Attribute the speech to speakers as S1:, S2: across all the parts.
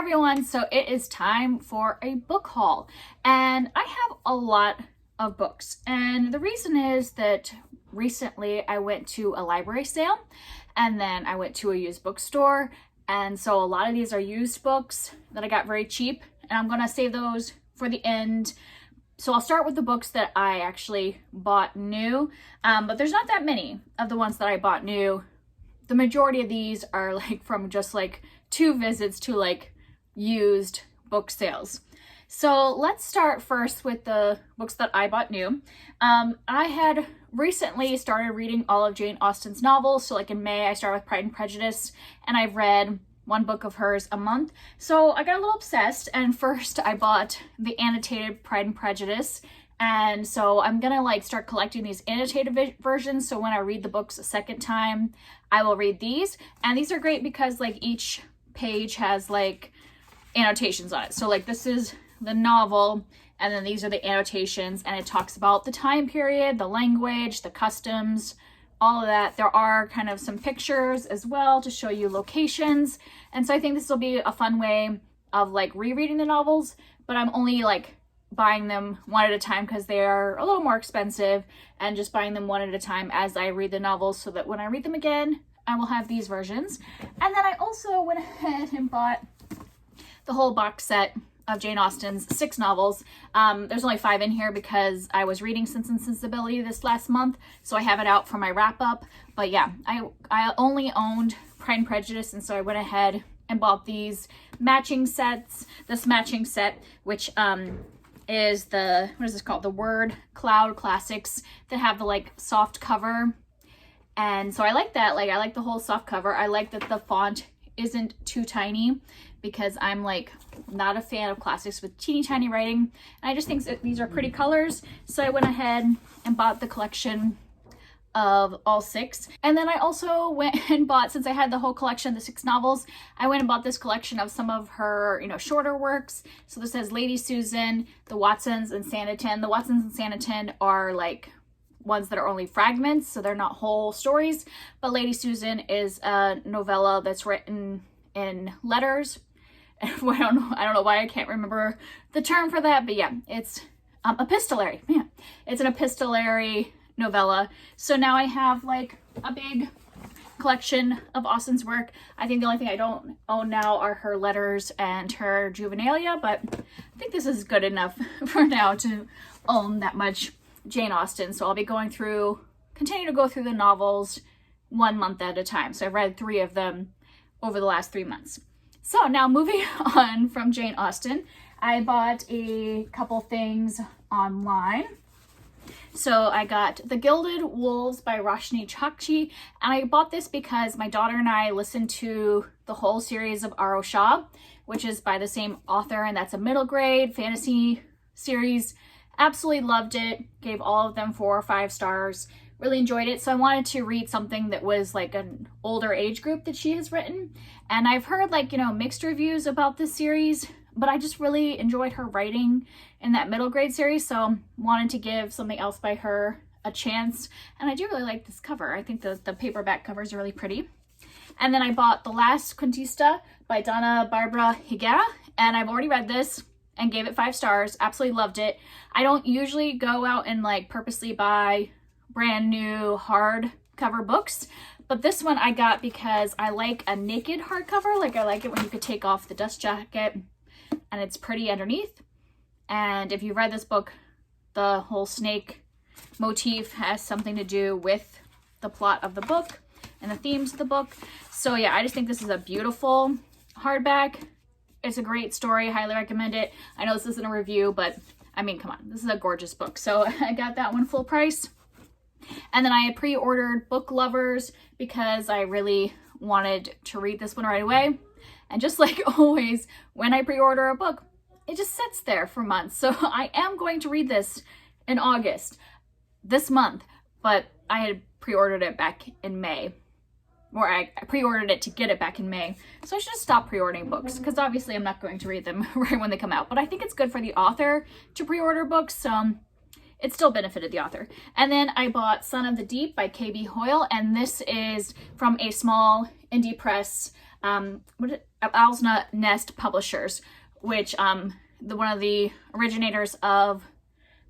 S1: everyone, so it is time for a book haul, and I have a lot of books, and the reason is that recently I went to a library sale and then I went to a used bookstore, and so a lot of these are used books that I got very cheap, and I'm gonna save those for the end. So I'll start with the books that I actually bought new, but there's not that many of the ones that I bought new. The majority of these are like from just like 2 visits to like used book sales. So let's start first with the books that I bought new. I had recently started reading all of Jane Austen's novels. So like in May, I started with Pride and Prejudice, and I've read 1 book of hers a month. So I got a little obsessed, and first I bought the annotated Pride and Prejudice. And so I'm gonna like start collecting these annotated versions. So when I read the books a second time, I will read these. And these are great because like each page has like annotations on it. So like this is the novel, and then these are the annotations, and it talks about the time period, the language, the customs, all of that. There are kind of some pictures as well to show you locations. And so I think this will be a fun way of like rereading the novels, but I'm only like buying them one at a time because they are a little more expensive, and just buying them one at a time as I read the novels so that when I read them again, I will have these versions. And then I also went ahead and bought the whole box set of Jane Austen's 6 novels. There's only 5 in here because I was reading Sense and Sensibility this last month, so I have it out for my wrap up. But yeah, I only owned Pride and Prejudice, and so I went ahead and bought these matching sets. This matching set, which is the, what is this called? The Word Cloud Classics that have the like soft cover. And so I like that. Like I like the whole soft cover. I like that the font isn't too tiny because I'm like not a fan of classics with teeny tiny writing. And I just think that these are pretty colors. So I went ahead and bought the collection of all 6. And then I also went and bought, since I had the whole collection of the 6 novels, I went and bought this collection of some of her, shorter works. So this has Lady Susan, The Watsons, and Sanditon. The Watsons and Sanditon are like ones that are only fragments, so they're not whole stories. But Lady Susan is a novella that's written in letters. I don't know why I can't remember the term for that, but yeah, it's epistolary. Yeah, it's an epistolary novella. So now I have like a big collection of Austen's work. I think the only thing I don't own now are her letters and her juvenilia, but I think this is good enough for now to own that much Jane Austen. So I'll be continue to go through the novels 1 month at a time. So I've read 3 of them over the last 3 months. So now moving on from Jane Austen, I bought a couple things online. So I got The Gilded Wolves by Roshni Chokshi, and I bought this because my daughter and I listened to the whole series of R.O. Shaw, which is by the same author, and that's a middle grade fantasy series. Absolutely loved it, gave all of them 4 or 5 stars, really enjoyed it. So I wanted to read something that was like an older age group that she has written. And I've heard like, mixed reviews about this series, but I just really enjoyed her writing in that middle grade series. So wanted to give something else by her a chance. And I do really like this cover. I think the paperback cover is really pretty. And then I bought The Last Contista by Donna Barbara Higuera, and I've already read this and gave it 5 stars. Absolutely loved it. I don't usually go out and like purposely buy brand new hardcover books, but this one I got because I like a naked hardcover. Like I like it when you could take off the dust jacket and it's pretty underneath. And if you read this book, the whole snake motif has something to do with the plot of the book and the themes of the book. So yeah, I just think this is a beautiful hardback. It's a great story. Highly recommend it. I know this isn't a review, but I mean, come on, this is a gorgeous book. So I got that one full price. And then I had pre-ordered Book Lovers because I really wanted to read this one right away. And just like always, when I pre-order a book, it just sits there for months. So I am going to read this in August, this month, but I had pre-ordered it back in May. Or I pre-ordered it to get it back in May. So I should just stop pre-ordering books because obviously I'm not going to read them right when they come out. But I think it's good for the author to pre-order books. So it still benefited the author. And then I bought Son of the Deep by K.B. Hoyle, and this is from a small indie press Owl's Nest Publishers, which one of the originators of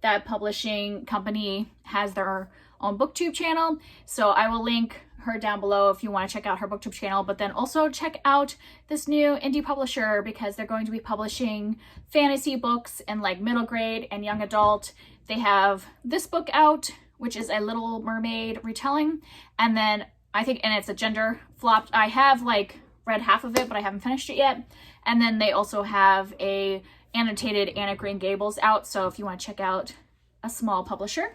S1: that publishing company has their own booktube channel. So I will link her down below if you want to check out her booktube channel, but then also check out this new indie publisher because they're going to be publishing fantasy books in like middle grade and young adult. They have this book out, which is a Little Mermaid retelling, and then I think, and it's a gender flop. I have like read half of it, but I haven't finished it yet. And then they also have a annotated Anne of Green Gables out, so if you want to check out a small publisher.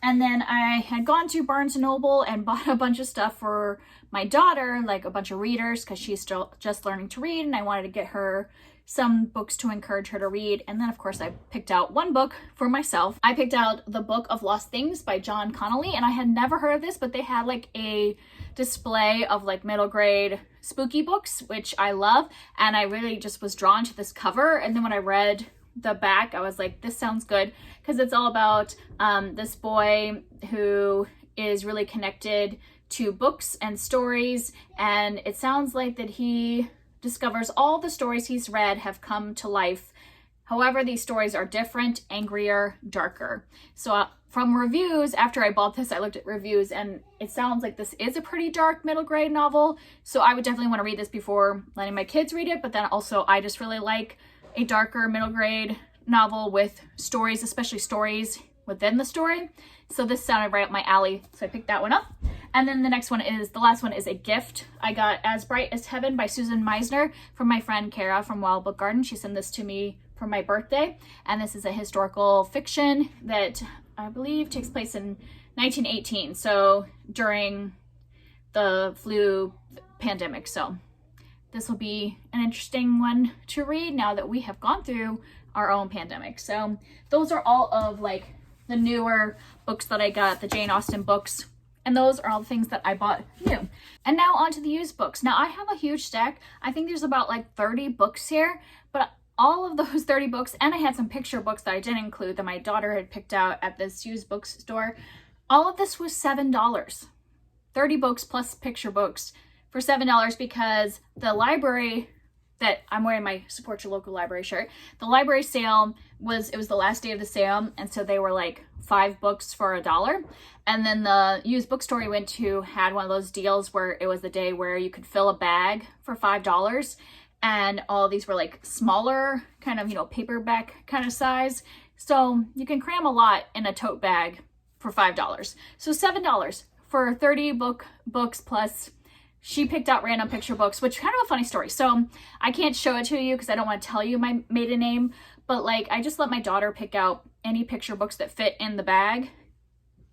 S1: And then I had gone to Barnes & Noble and bought a bunch of stuff for my daughter, like a bunch of readers, because she's still just learning to read, and I wanted to get her some books to encourage her to read. And then of course I picked out one book for myself. I picked out The Book of Lost Things by John Connolly, and I had never heard of this, but they had like a display of like middle grade spooky books, which I love, and I really just was drawn to this cover. And then when I read the back, I was like, this sounds good, because it's all about this boy who is really connected to books and stories, and it sounds like that he discovers all the stories he's read have come to life. However, these stories are different, angrier, darker. So from reviews, after I bought this, I looked at reviews, and it sounds like this is a pretty dark middle grade novel. So I would definitely want to read this before letting my kids read it. But then also I just really like a darker middle grade novel with stories, especially stories within the story. So this sounded right up my alley, so I picked that one up. And then the last one is a gift. I got As Bright as Heaven by Susan Meisner from my friend Kara from Wild Book Garden. She sent this to me for my birthday, and this is a historical fiction that I believe takes place in 1918, so during the flu pandemic. So this will be an interesting one to read now that we have gone through our own pandemic. So those are all of like the newer books that I got, the Jane Austen books, and those are all the things that I bought new. And now on to the used books. Now I have a huge stack. I think there's about like 30 books here, but all of those 30 books, and I had some picture books that I didn't include that my daughter had picked out at this used bookstore. All of this was $7. 30 books plus picture books for $7, because the library that I'm wearing my Support Your Local Library shirt, the library sale was the last day of the sale, and so they were like 5 books for $1. And then the used bookstore we went to had one of those deals where it was the day where you could fill a bag for $5, and all these were like smaller, kind of, you know, paperback kind of size. So you can cram a lot in a tote bag for $5. So $7 for 30 books plus she picked out random picture books, which kind of a funny story. So I can't show it to you because I don't want to tell you my maiden name, but like I just let my daughter pick out any picture books that fit in the bag,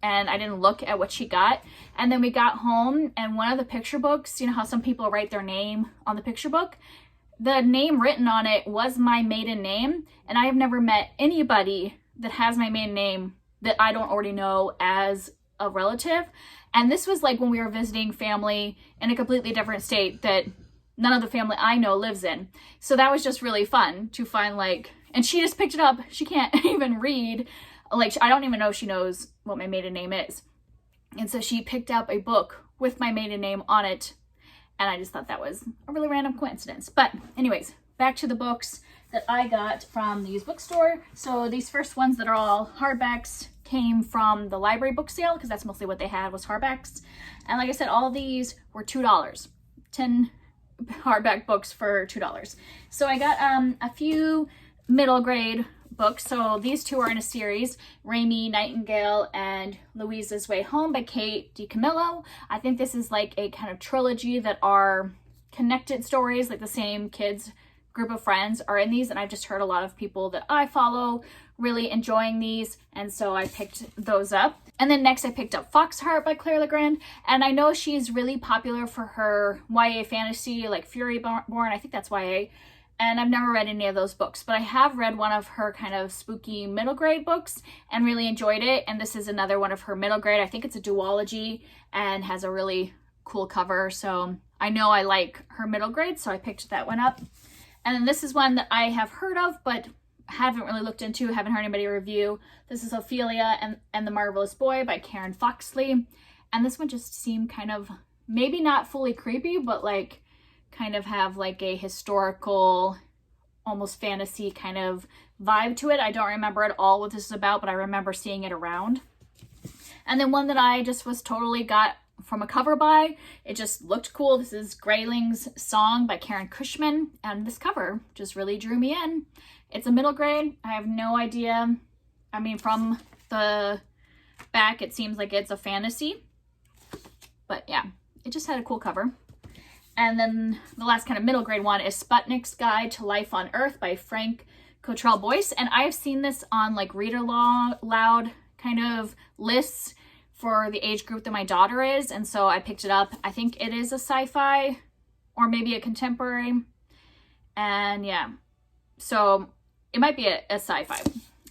S1: and I didn't look at what she got. And then we got home, and one of the picture books, you know how some people write their name on the picture book? The name written on it was my maiden name, and I have never met anybody that has my maiden name that I don't already know as a relative. And this was like when we were visiting family in a completely different state that none of the family I know lives in. So that was just really fun to find, like, and she just picked it up. She can't even read. Like, I don't even know if she knows what my maiden name is. And so she picked up a book with my maiden name on it. And I just thought that was a really random coincidence. But anyways, back to the books that I got from the used bookstore. So these first ones that are all hardbacks came from the library book sale, because that's mostly what they had was hardbacks. And like I said, all of these were $2. 10 hardback books for $2. So I got a few middle grade books. So these two are in a series, Raimi Nightingale and Louisa's Way Home by Kate DiCamillo. I think this is like a kind of trilogy that are connected stories, like the same kids group of friends are in these, and I've just heard a lot of people that I follow really enjoying these, and so I picked those up. And then next I picked up Foxheart by Claire Legrand, and I know she's really popular for her YA fantasy, like Fury Born, I think that's YA, and I've never read any of those books, but I have read one of her kind of spooky middle grade books and really enjoyed it, and this is another one of her middle grade. I think it's a duology and has a really cool cover, so I know I like her middle grade, so I picked that one up. And then this is one that I have heard of, but haven't really looked into, haven't heard anybody review. This is Ophelia and the Marvelous Boy by Karen Foxley. And this one just seemed kind of, maybe not fully creepy, but like kind of have like a historical, almost fantasy kind of vibe to it. I don't remember at all what this is about, but I remember seeing it around. And then one that I just was totally got from a cover by. It just looked cool. This is Grayling's Song by Karen Cushman, and this cover just really drew me in. It's a middle grade. I have no idea. I mean, from the back, it seems like it's a fantasy, but yeah, it just had a cool cover. And then the last kind of middle grade one is Sputnik's Guide to Life on Earth by Frank Cottrell Boyce, and I've seen this on like read aloud kind of lists for the age group that my daughter is, and so I picked it up. I think it is a sci-fi or maybe a contemporary, and yeah, so it might be a sci-fi,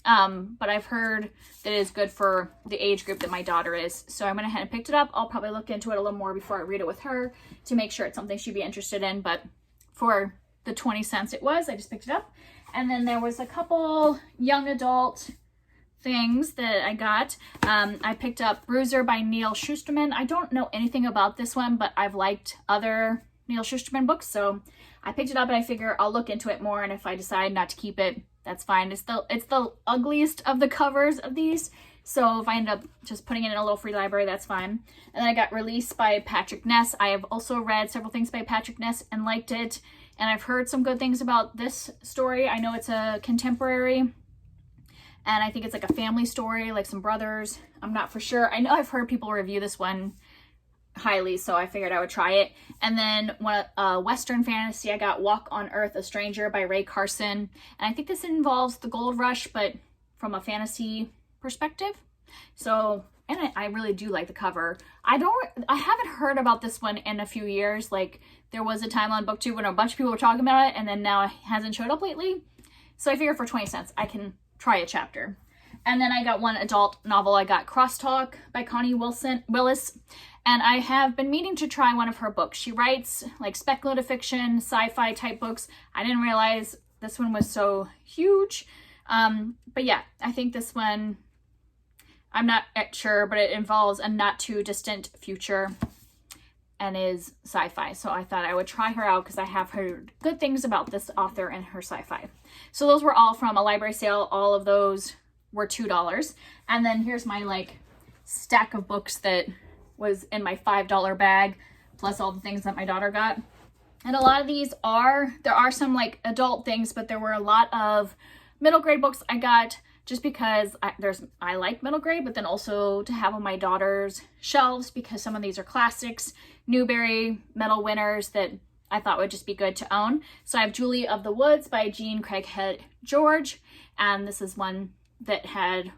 S1: but I've heard that it is good for the age group that my daughter is, so I went ahead and picked it up. I'll probably look into it a little more before I read it with her to make sure it's something she'd be interested in, but for the 20 cents it was, I just picked it up. And then there was a couple young adult things that I got. I picked up Bruiser by Neal Shusterman. I don't know anything about this one, but I've liked other Neal Shusterman books, so I picked it up and I figure I'll look into it more, and if I decide not to keep it, that's fine. It's the ugliest of the covers of these, so if I end up just putting it in a little free library, that's fine. And then I got Release by Patrick Ness. I have also read several things by Patrick Ness and liked it, and I've heard some good things about this story. I know it's a contemporary, and I think it's like a family story, like some brothers. I'm not for sure. I know I've heard people review this one highly, so I figured I would try it. And then Western fantasy, I got Walk on Earth, A Stranger by Ray Carson. And I think this involves the gold rush, but from a fantasy perspective. So, and I really do like the cover. I haven't heard about this one in a few years. Like, there was a time on BookTube when a bunch of people were talking about it, and then now it hasn't showed up lately. So I figure for 20 cents, I can try a chapter. And then I got one adult novel. I got Crosstalk by Connie Willis. And I have been meaning to try one of her books. She writes like speculative fiction, sci-fi type books. I didn't realize this one was so huge. But yeah, I think this one, I'm not sure, but it involves a not too distant future and is sci-fi. So I thought I would try her out because I have heard good things about this author and her sci-fi. So those were all from a library sale. All of those were $2. And then here's my like stack of books that was in my $5 bag, plus all the things that my daughter got. And a lot of these there are some like adult things, but there were a lot of middle grade books I got just because I like middle grade, but then also to have on my daughter's shelves because some of these are classics, Newbery medal winners that I thought would just be good to own. So I have Julie of the Woods by Jean Craighead George, and this is one that had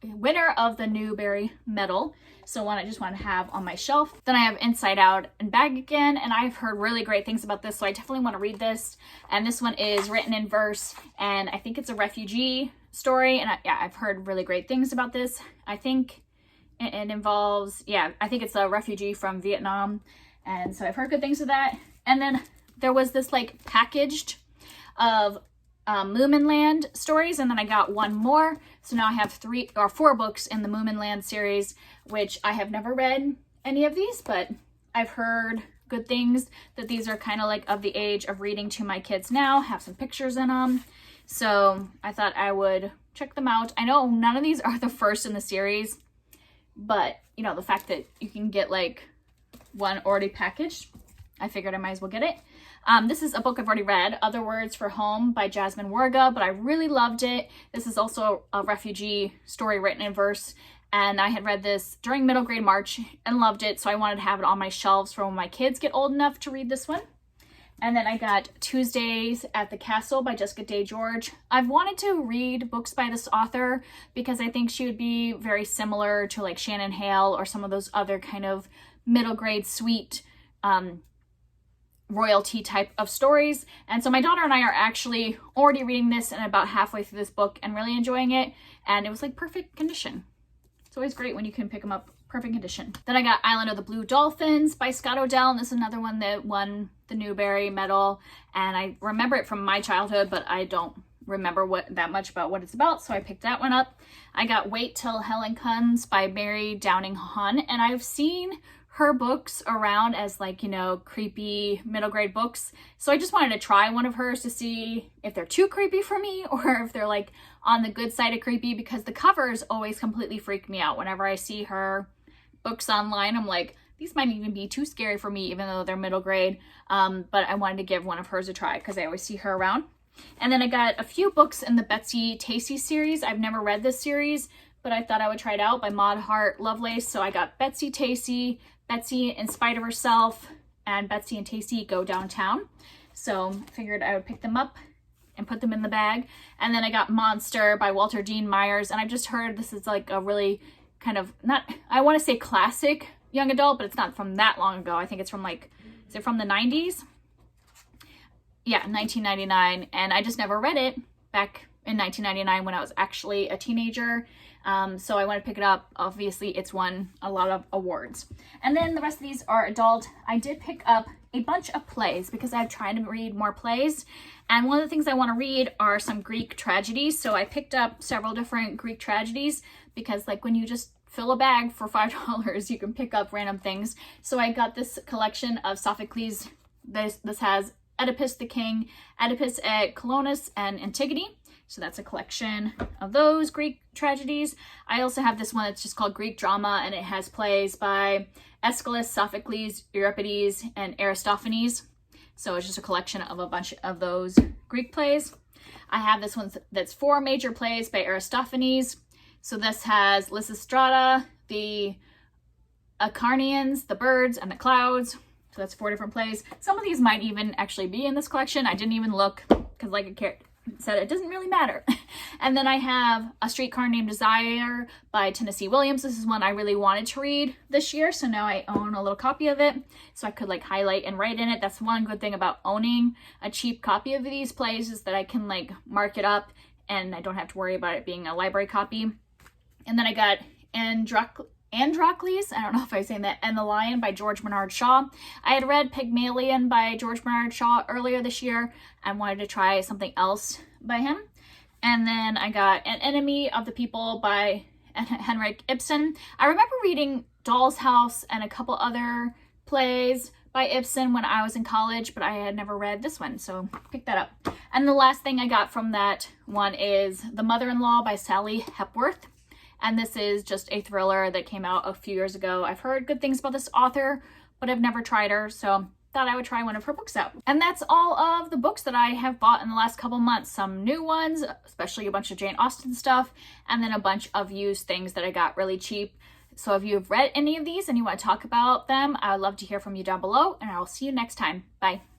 S1: winner of the Newbery medal, so one I just want to have on my shelf. Then I have Inside Out and Bag Again, and I've heard really great things about this, so I definitely want to read this. And this one is written in verse, and I think it's a refugee story, and I've heard really great things about this. I think it involves, I think it's a refugee from Vietnam, and so I've heard good things of that. And then there was this like packaged of Moominland stories, and then I got one more, so now I have 3 or 4 books in the Moominland series, which I have never read any of these, but I've heard good things that these are kind of like of the age of reading to my kids now, have some pictures in them, so I thought I would check them out. I know none of these are the first in the series, but you know, the fact that you can get like one already packaged, I figured I might as well get it. This is a book I've already read, Other Words for Home by Jasmine Warga, but I really loved it. This is also a refugee story written in verse, and I had read this during middle grade March and loved it, so I wanted to have it on my shelves for when my kids get old enough to read this one. And then I got Tuesdays at the Castle by Jessica Day George. I've wanted to read books by this author because I think she would be very similar to like Shannon Hale or some of those other kind of middle grade sweet royalty type of stories. And so my daughter and I are actually already reading this and about halfway through this book and really enjoying it, and it was like perfect condition. It's always great when you can pick them up perfect condition. Then I got Island of the Blue Dolphins by Scott O'Dell, and this is another one that won the Newbery medal, and I remember it from my childhood, but I don't remember that much about what it's about, so I picked that one up. I got Wait Till Helen Comes by Mary Downing Hunn, and I've seen her books around as like, you know, creepy middle grade books. So I just wanted to try one of hers to see if they're too creepy for me or if they're like on the good side of creepy, because the covers always completely freak me out. Whenever I see her books online, I'm like, these might even be too scary for me, even though they're middle grade. But I wanted to give one of hers a try because I always see her around. And then I got a few books in the Betsy Tacy series. I've never read this series, but I thought I would try it out, by Maud Hart Lovelace. So I got Betsy Tacy, Betsy in Spite of Herself, and Betsy and Tacy Go Downtown. So I figured I would pick them up and put them in the bag. And then I got Monster by Walter Dean Myers. And I've just heard this is like a really kind of, not, I want to say classic young adult, but it's not from that long ago. I think it's from like, is it from the 90s? Yeah, 1999. And I just never read it back in 1999 when I was actually a teenager. So I want to pick it up. Obviously, it's won a lot of awards. And then the rest of these are adult. I did pick up a bunch of plays because I've tried to read more plays. And one of the things I want to read are some Greek tragedies. So I picked up several different Greek tragedies because, like, when you just fill a bag for $5, you can pick up random things. So I got this collection of Sophocles. This has Oedipus the King, Oedipus et Colonus, and Antigone. So that's a collection of those Greek tragedies. I also have this one that's just called Greek Drama, and it has plays by Aeschylus, Sophocles, Euripides, and Aristophanes. So it's just a collection of a bunch of those Greek plays. I have this one that's 4 major plays by Aristophanes. So this has Lysistrata, the Acarnanians, the Birds, and the Clouds. So that's 4 different plays. Some of these might even actually be in this collection. I didn't even look because, like I said, it doesn't really matter. And then I have A Streetcar Named Desire by Tennessee Williams. This is one I really wanted to read this year, so now I own a little copy of it, so I could like highlight and write in it. That's one good thing about owning a cheap copy of these plays, is that I can like mark it up and I don't have to worry about it being a library copy. And then I got Androcles, I don't know if I'm saying that, and the Lion by George Bernard Shaw. I had read Pygmalion by George Bernard Shaw earlier this year and wanted to try something else by him. And then I got An Enemy of the People by Henrik Ibsen. I remember reading Doll's House and a couple other plays by Ibsen when I was in college, but I had never read this one, so pick that up. And the last thing I got from that one is The Mother-in-Law by Sally Hepworth. And this is just a thriller that came out a few years ago. I've heard good things about this author, but I've never tried her, so thought I would try one of her books out. And that's all of the books that I have bought in the last couple months. Some new ones, especially a bunch of Jane Austen stuff, and then a bunch of used things that I got really cheap. So if you've read any of these and you want to talk about them, I would love to hear from you down below, and I will see you next time. Bye.